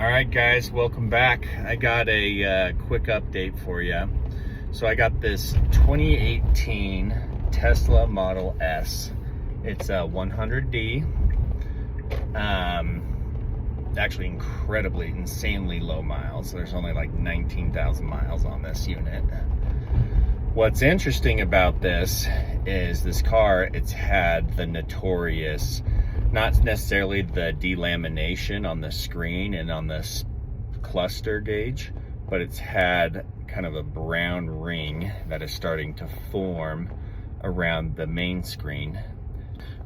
All right, guys, welcome back. I got a quick update for you. So I got this 2018 Tesla Model S. It's a 100D. Actually incredibly, insanely low miles. There's only like 19,000 miles on this unit. What's interesting about this is this car, it's had the notorious, not necessarily the delamination on the screen and on this cluster gauge, but it's had kind of a brown ring that is starting to form around the main screen.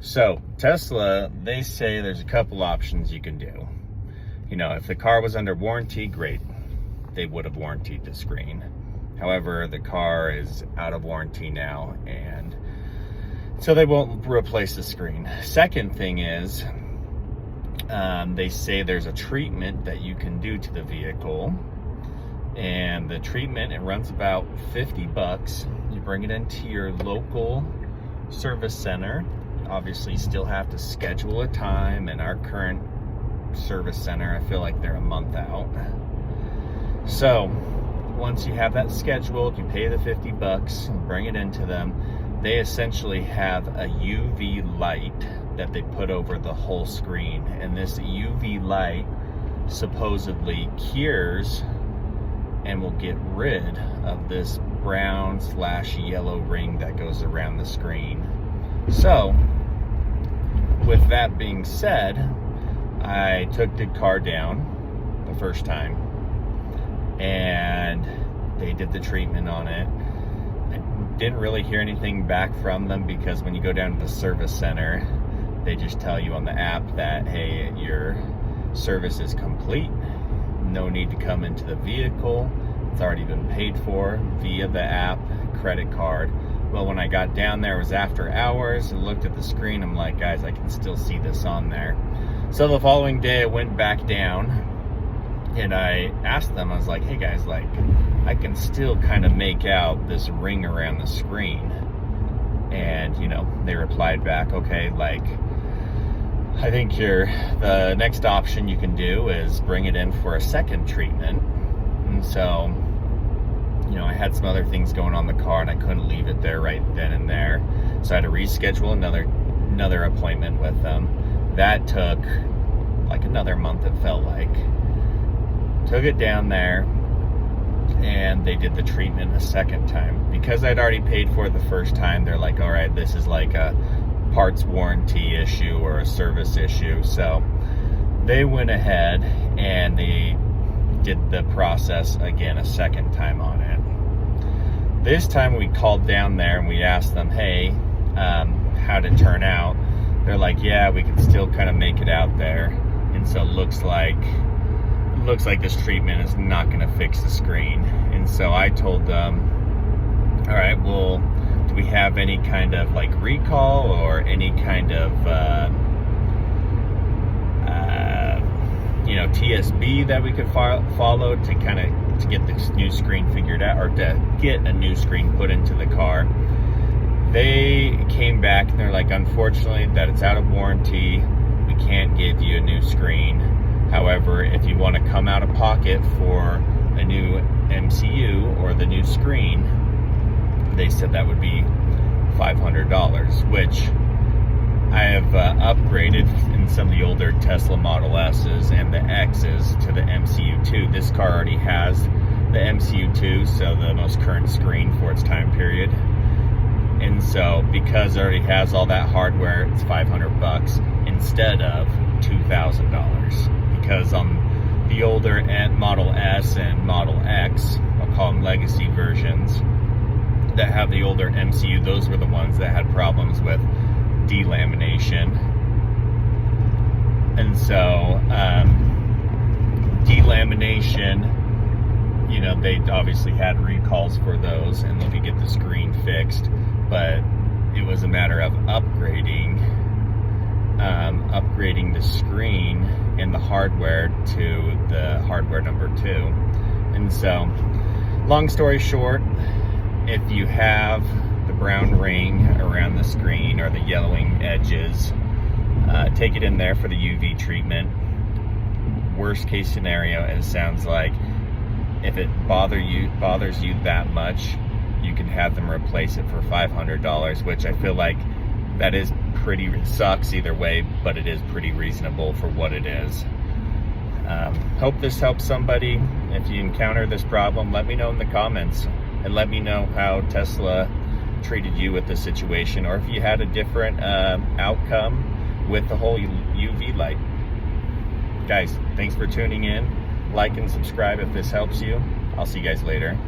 So Tesla, they say there's a couple options you can do. You know, if the car was under warranty, great. They would have warrantied the screen. However, the car is out of warranty now, and so they won't replace the screen. Second thing is, they say there's a treatment that you can do to the vehicle, and the treatment, it runs about 50 bucks. You bring it into your local service center. You obviously still have to schedule a time, and our current service center, I feel like they're a month out. So once you have that scheduled, you pay the 50 bucks, bring it into them. They essentially have a UV light that they put over the whole screen, and this UV light supposedly cures and will get rid of this brown / yellow ring that goes around the screen. So with that being said, I took the car down the first time and they did the treatment on it. I didn't really hear anything back from them, because when you go down to the service center, they just tell you on the app that, hey, your service is complete. No need to come into the vehicle. It's already been paid for via the app, credit card. Well, when I got down there, it was after hours. I looked at the screen. I'm like, guys, I can still see this on there. So the following day, I went back down and I asked them, I was like, hey guys, like, I can still kind of make out this ring around the screen. And, you know, they replied back, okay, like, I think the next option you can do is bring it in for a second treatment. And so, you know, I had some other things going on in the car and I couldn't leave it there right then and there. So I had to reschedule another appointment with them. That took like another month, it felt like. Took it down there and they did the treatment a second time. Because I'd already paid for it the first time, they're like, all right, this is like a parts warranty issue or a service issue. So they went ahead and they did the process again a second time on it. This time we called down there and we asked them, hey, how'd it turn out? They're like, yeah, we can still kind of make it out there. And so it looks like this treatment is not going to fix the screen. And so I told them, all right, well, do we have any kind of like recall or any kind of you know, TSB that we could follow to get this new screen figured out, or to get a new screen put into the car? They came back and they're like, unfortunately, that it's out of warranty. We can't give you a new screen. However, if you want to come out of pocket for a new MCU or the new screen, they said that would be $500, which I have upgraded in some of the older Tesla Model S's and the X's to the MCU2. This car already has the MCU2, so the most current screen for its time period. And so because it already has all that hardware, it's 500 bucks instead of $2,000. Because on the older Model S and Model X, I'll call them legacy versions, that have the older MCU, those were the ones that had problems with delamination. And so delamination, you know, they obviously had recalls for those and they could get the screen fixed, but it was a matter of upgrading the screen and the hardware to the hardware number 2. And so, long story short, if you have the brown ring around the screen or the yellowing edges, take it in there for the UV treatment. worst case scenario, it sounds like if it bothers you that much, you can have them replace it for $500, which I feel like that is pretty, sucks either way, but it is pretty reasonable for what it is. Hope this helps somebody. If you encounter this problem, let me know in the comments, and let me know how Tesla treated you with the situation, or if you had a different outcome with the whole UV light. Guys, thanks for tuning in. Like and subscribe if this helps you. I'll see you guys later.